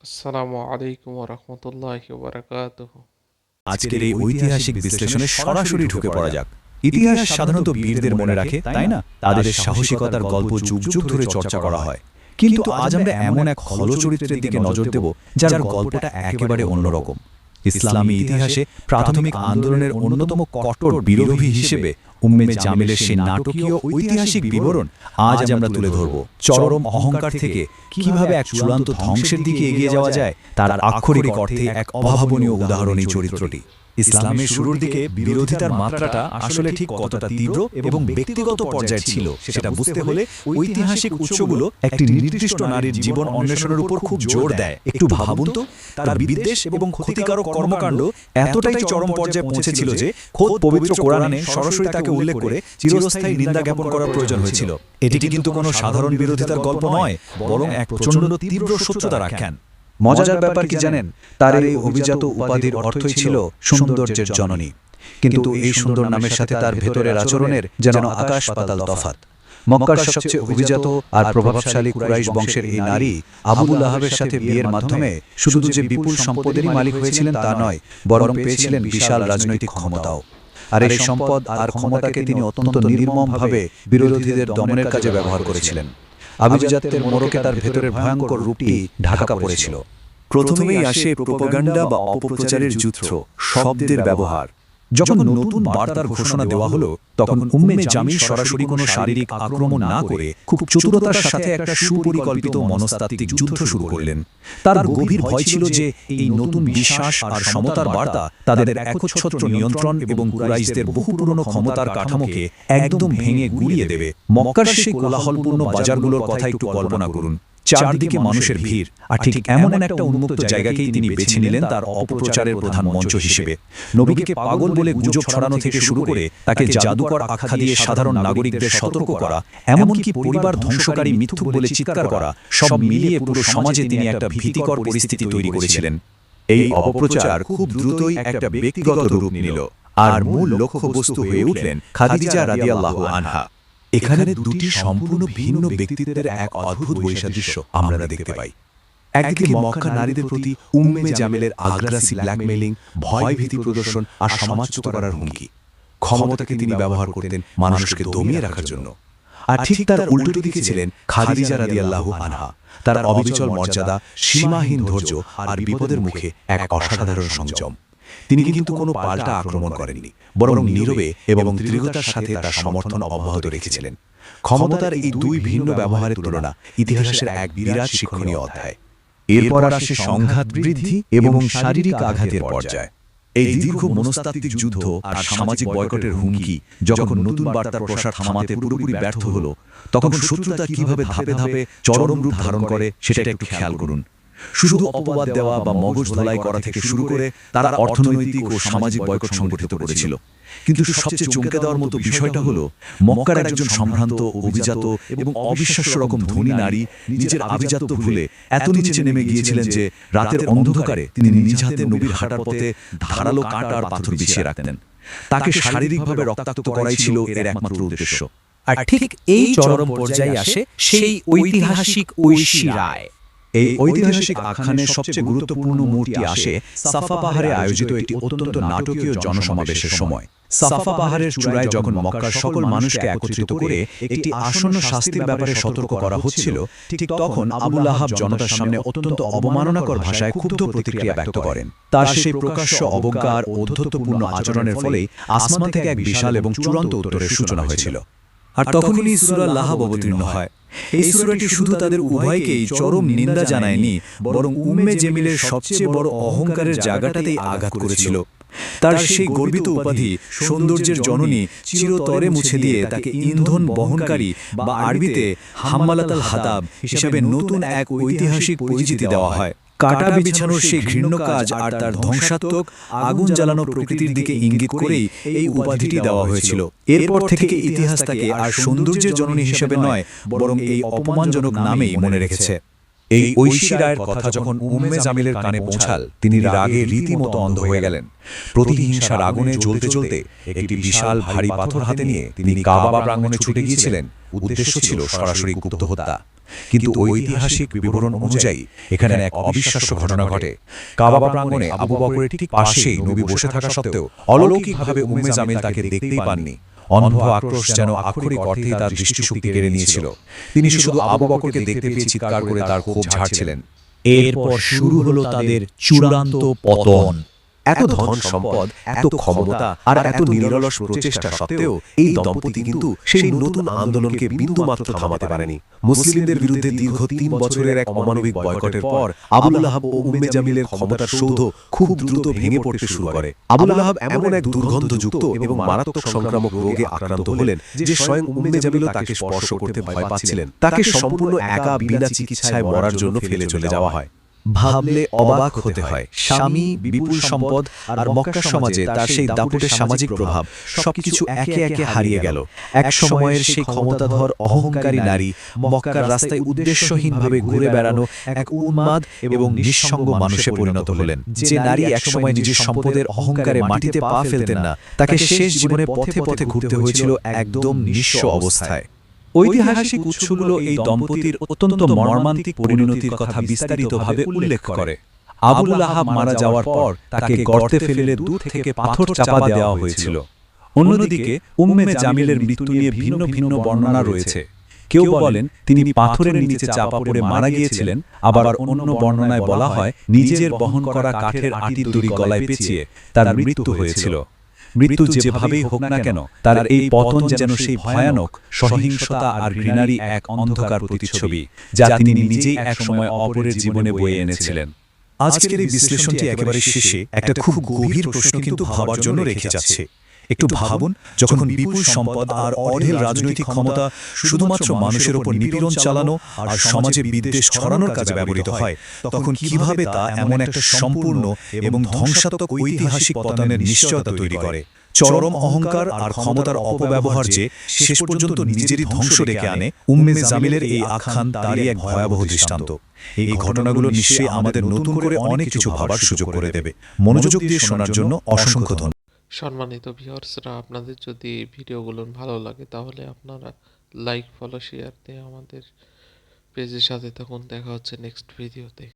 আসসালামু আলাইকুম ওরহমতুল্লাহি ওবারাকাতুহু। আজকের এই ঐতিহাসিক বিশ্লেষণে সরাসরি ঢুকে পড়া যাক। ইতিহাস সাধারণত বীরদের মনে রাখে, তাই না? তাদের সাহসিকতার গল্প যুগ যুগ ধরে চর্চা করা হয়। কিন্তু আজ আমরা এমন এক হলচরিত্রের দিকে নজর দেব যার গল্পটা একেবারে অন্যরকম। ইসলামী ইতিহাসে প্রাথমিক আন্দোলনের অন্যতম কঠোর বিরোধী হিসেবে উম্মে জামিলের সেই নাটকীয় ঐতিহাসিক বিবরণ আজ আমরা তুলে ধরব। চরম অহংকার থেকে কিভাবে এক চূড়ান্ত ধ্বংসের দিকে এগিয়ে যাওয়া যায় তার আক্ষরিক অর্থে এক অভাবনীয় উদাহরণ এই চরিত্রটি। ইসলামের শুরুর দিকে বিরোধিতার মাত্রাটা আসলে ঠিক কতটা তীব্র এবং ব্যক্তিগত পর্যায়ে ছিল সেটা বুঝতে হলে ঐতিহাসিক উৎসগুলো একটি নির্দিষ্ট নারীর জীবন অন্বেষণের উপর খুব জোর দেয়। একটু ভাবুন তো, তার বিদ্বেষ এবং ক্ষতিকারক কর্মকাণ্ড এতটাই চরম পর্যায়ে পৌঁছেছিল যে খোদ পবিত্র কোরআনে সরাসরি তাকে উল্লেখ করে চিরস্থায়ী নিন্দা জ্ঞাপন করার প্রয়োজন হয়েছিল। এটি কিন্তু কোনো সাধারণ বিরোধিতার গল্প নয়, বরং এক প্রচণ্ড তীব্র সত্যতার আখ্যান। মজার ব্যাপার কি জানেন, তার এই অভিজাত উপাধির অর্থই ছিল সৌন্দর্যের জননী। কিন্তু এই সুন্দর নামের সাথে তার ভেতরের আচরণের যেন আকাশ পাতাল তফাত। মক্কার সবচেয়ে অভিজাত আর প্রভাবশালী কুরাইশ বংশের এই নারী আবু লাহাবের সাথে বিয়ের মাধ্যমে শুধু যে বিপুল সম্পদেরই মালিক হয়েছিলেন তা নয়, বরং পেয়েছিলেন বিশাল রাজনৈতিক ক্ষমতাও। আর এই সম্পদ আর ক্ষমতাকে তিনি অত্যন্ত নির্মমভাবে বিরোধীদের দমনের কাজে ব্যবহার করেছিলেন। আভিজাত্যের মোড়কে তার ভেতরের ভয়ঙ্কর রূপটি ঢাকা পড়েছিল। প্রথমেই আসে প্রোপাগান্ডা বা অপপ্রচারের যুদ্ধ, শব্দের ব্যবহার। যখন নতুন বার্তার ঘোষণা দেওয়া হলো, তখন উম্মে জামিল সরাসরি কোনো শারীরিক আক্রমণ না করে খুব চতুরতার সাথে একটা সুপরিকল্পিত মনস্তাত্ত্বিক যুদ্ধ শুরু করলেন। তার গভীর ভয় ছিল যে এই নতুন বিশ্বাস আর সমতার বার্তা তাদের একচ্ছত্র নিয়ন্ত্রণ এবং কুরাইশদের বহু পুরনো ক্ষমতার কাঠামোকে একদম ভেঙে গুড়িয়ে দেবে। মক্কার সেই কোলাহলপূর্ণ বাজারগুলোর কথা একটু কল্পনা করুন। চারদিকে মানুষের ভিড়, আর ঠিক এমন একটা উন্মুক্ত জায়গাকেই তিনি বেছে নিলেন তার অপপ্রচারের প্রধান মঞ্চ হিসেবে। নবীকে পাগল বলে গুজব ছড়ানো থেকে শুরু করে তাকে জাদুকর আখ্যা দিয়ে সাধারণ নাগরিকদের সতর্ক করা, এমনকি পরিবার ধ্বংসকারী মিথ্যুক বলে চিৎকার করা, সব মিলিয়ে পুরো সমাজে তিনি একটা ভীতিকর পরিস্থিতি তৈরি করেছিলেন। এই অপপ্রচার খুব দ্রুতই একটা ব্যক্তিগত রূপ নিল, আর মূল লক্ষ্যবস্তু হয়ে উঠলেন খাদিজা রাদিয়াল্লাহু আনহা। এখানে দুটি সম্পূর্ণ ভিন্ন ব্যক্তিত্বের এক অদ্ভুত বৈসাদৃশ্য আমরা দেখতে পাই। একদিকে মক্কা নারীদের প্রতি উম্মে জামিলের আগ্রাসী ব্ল্যাকমেইলিং, ভয়ভীতি প্রদর্শন আর সমাজচ্যুত করার হুমকি। ক্ষমতাকে তিনি ব্যবহার করতেন মানুষকে দমিয়ে রাখার জন্য। আর ঠিক তার উল্টো দিকে ছিলেন খাদিজা রাদিয়াল্লাহু আনহা। তার অবিচল মর্যাদা, সীমাহীন ধৈর্য আর বিপদের মুখে এক অসাধারণ সংযম। তিনি কিন্তু কোনো পাল্টা আক্রমণ করেননি, বরং নীরবে এবং দৃঢ়তার সাথে তার সমর্থন অব্যাহত রেখেছিলেন। ক্ষমতার এই দুই ভিন্ন ব্যবহারের তুলনা ইতিহাসের এক বিরাট শিক্ষণীয় অধ্যায়। এরপর আসে সংঘাত বৃদ্ধি এবং শারীরিক আঘাতের পর্যায়। এই দীর্ঘ মনস্তাত্ত্বিক যুদ্ধ আর সামাজিক বয়কটের হুমকি যখন নতুন বার্তার প্রসার থামাতে পুরোপুরি ব্যর্থ হল, তখন শত্রুতা কিভাবে ধাপে ধাপে চরম রূপ ধারণ করে সেটা একটু খেয়াল করুন। শুধু অপবাদ দেওয়া বা মগজ ধোলাই করা থেকে শুরু করে তারা অর্থনৈতিক ও সামাজিক বয়কট সংগঠিত করেছিল। কিন্তু সবচেয়ে চমকে দেওয়ার মতো বিষয়টা হলো, মক্কার একজন সম্ভ্রান্ত, অভিজাত এবং অবিশ্বাস্য রকম ধনী নারী নিজের আভিজাত্য ভুলে এত নিচে নেমে গিয়েছিলেন যে রাতের অন্ধকারে তিনি নিজ হাতে নবীর হাঁটার পথে ধারালো কাঁটা আর পাথর বিছিয়ে রাখতেন। তাকে শারীরিকভাবে রক্তাক্ত করাই ছিল এর একমাত্র উদ্দেশ্য। আর ঠিক এই চরম পর্যায়ে আসে সেই ঐতিহাসিক ঐশী রায়। এই ঐতিহাসিক আখ্যানের সবচেয়ে গুরুত্বপূর্ণ মোড়টি আসে সাফা পাহাড়ে আয়োজিত একটি অত্যন্ত নাটকীয় জনসমাবেশের সময়। সাফা পাহাড়ের চূড়ায় যখন মক্কার সকল মানুষকে একত্রিত করে একটি আসন্ন শাস্তির ব্যাপারে সতর্ক করা হচ্ছিল, ঠিক তখন আবু লাহাব জনতার সামনে অত্যন্ত অবমাননাকর ভাষায় ক্ষুব্ধ প্রতিক্রিয়া ব্যক্ত করেন। তার সেই প্রকাশ্য অবজ্ঞা আর ঔদ্ধত্যপূর্ণ আচরণের ফলেই আসমান থেকে এক বিশাল এবং চূড়ান্ত উত্তরের সূচনা হয়েছিল। আর তখনই সূরা লাহাব অবতীর্ণ হয়। এই সূরাটি শুধু তাদের উভয়কেই চরম নিন্দা জানায়নি, বরং উম্মে জামিলের সবচেয়ে বড় অহংকারের জায়গাটাতেই আঘাত করেছিল। তার সেই গর্বিত উপাধি সৌন্দর্যের জননী চিরতরে মুছে দিয়ে তাকে ইন্ধন বহনকারী বা আরবিতে হাম্মালাতুল হাতাব হিসাবে নতুন এক ঐতিহাসিক পরিচিতি দেওয়া হয়। কাটা বিছানোর সেই ঘৃণ্য কাজ আর তার ধ্বংসাত্মক আগুন জ্বালানো প্রকৃতির দিকে ইঙ্গিত করেই এই উপাধিটি দেওয়া হয়েছিল। এরপর থেকে ইতিহাস তাকে আর সৌন্দর্যের জননী হিসেবে নয়, বরং এই অপমানজনক নামেই মনে রেখেছে। এই ঐশী রায়ের কথা যখন উম্মে জামিলের কানে পৌঁছাল, তিনি রাগে রীতিমতো অন্ধ হয়ে গেলেন। প্রতিহিংসার আগুনে জ্বলতে জ্বলতে একটি বিশাল ভারী পাথর হাতে নিয়ে তিনি কাবা প্রাঙ্গণে ছুটে গিয়েছিলেন। উদ্দেশ্য ছিল সরাসরি গুপ্ত হত্যা। কিন্তু ঐতিহাসিক বিবরণ অনুযায়ী এখানে এক অবিশ্বাস্য ঘটনা ঘটে। কাবা প্রাঙ্গণে আবু বকরের ঠিক পাশেই নবী বসে থাকা সত্ত্বেও অলৌকিকভাবে উম্মে জামিল তাকে দেখতেই পাননি। অন্ধ আক্রোশ যেন আক্ষরিক অর্থেই তার দৃষ্টিশক্তি কেড়ে নিয়েছিল। তিনি শুধু আবু বকরকে দেখতে পেয়ে চিৎকার করে তার ক্ষোভ ঝাড়ছিলেন। এরপর শুরু হলো তাদের চূড়ান্ত পতন। এত ধন সম্পদ, এত ক্ষমতা আর এত নিরলস প্রচেষ্টা সত্ত্বেও এই দম্পতি কিন্তু সেই নতুন আন্দোলনকে বিন্দুমাত্র থামাতে পারেনি। মুসলিমদের বিরুদ্ধে দীর্ঘ ৩ বছরের এক অমানবিক বয়কটের পর আবু লাহাব ও উম্মে জামিলের ক্ষমতার সৌধ খুব দ্রুত ভেঙে পড়তে শুরু করে। আবু লাহাব এমন এক দুর্গন্ধযুক্ত এবং মারাত্মক সংক্রামক রোগে আক্রান্ত হলেন যে স্বয়ং উম্মে জামিলও তাকে স্পর্শ করতে ভয় পাচ্ছিলেন। তাকে সম্পূর্ণ একা বিনা চিকিৎসায় মরার জন্য ফেলে চলে যাওয়া হয়। ভাবলে অবাক হতে হয়, স্বামী, বিপুল সম্পদ আর মক্কা সমাজে তার সেই দাপুটের সামাজিক প্রভাব সবকিছু একে একে হারিয়ে গেল। এক সময়ের সেই ক্ষমতাধর অহংকারী নারী মক্কার রাস্তায় উদ্দেশ্যহীনভাবে ঘুরে বেড়ানো এক উন্মাদ এবং নিঃসঙ্গ মানুষে পরিণত হলেন। যে নারী একসময় নিজের সম্পদের অহংকারে মাটিতে পা ফেলতেন না, তাকে শেষ জীবনে পথে পথে ঘুরতে হয়েছিল একদম নিঃস্ব অবস্থায়। ঐতিহাসিক উৎসগুলো এই দম্পতির অত্যন্ত মর্মান্তিক পরিণতির কথা বিস্তারিতভাবে উল্লেখ করে। আবু লাহাব মারা যাওয়ার পর তাকে গর্তে ফেলে দূর থেকে পাথর চাপা দেওয়া হয়েছিল। অন্যদিকে উম্মে জামিলের মৃত্যু নিয়ে ভিন্ন ভিন্ন বর্ণনা রয়েছে। কেউ বলেন তিনি পাথরের নিচে চাপা পড়ে মারা গিয়েছিলেন, আবার অন্য বর্ণনায় বলা হয় নিজের বহন করা কাঠের আটির দড়ি গলায় পেঁচিয়ে তার মৃত্যু হয়েছিল। মৃত্যু যেভাবেই হোক না কেন, তার এই পতন যেন সেই ভয়ানক সহিংসতা আর ঘৃণারই এক অন্ধকার প্রতিচ্ছবি, যা তিনি নিজেই একসময় অপরের জীবনে বয়ে এনেছিলেন। আজকের এই বিশ্লেষণটি একেবারে শেষে একটা খুব গভীর প্রশ্ন কিন্তু ভাবার জন্য রেখে যাচ্ছে। একটু ভাবুন, যখন বিপুল সম্পদ আর অঢেল রাজনৈতিক ক্ষমতা শুধুমাত্র মানুষের ওপর নিপীড়ন চালানো আর সমাজে বিদ্বেষ ছড়ানোর কাজে ব্যবহৃত হয়, তখন কিভাবে তা এমন একটা সম্পূর্ণ এবং ধ্বংসাত্মক ঐতিহাসিক পতনের নিশ্চয়তা তৈরি করে। চরম অহংকার আর ক্ষমতার অপব্যবহার যে শেষ পর্যন্ত নিজেরই ধ্বংস ডেকে আনে, উম্মে জামিলের এই আখ্যান তারই এক ভয়াবহ দৃষ্টান্ত। এই ঘটনাগুলো নিশ্চয়ই আমাদের নতুন করে অনেক কিছু ভাবার সুযোগ করে দেবে। মনোযোগ দিয়ে শোনার জন্য অসংখ্য ধন্যবাদ। সম্মানিত ভিউয়ার্সরা, আপনাদের যদি ভিডিওগুলো ভালো লাগে তাহলে আপনারা লাইক, ফলো, শেয়ার দিয়ে আমাদের পেজের সাথে থাকুন। দেখা হচ্ছে নেক্সট ভিডিওতে।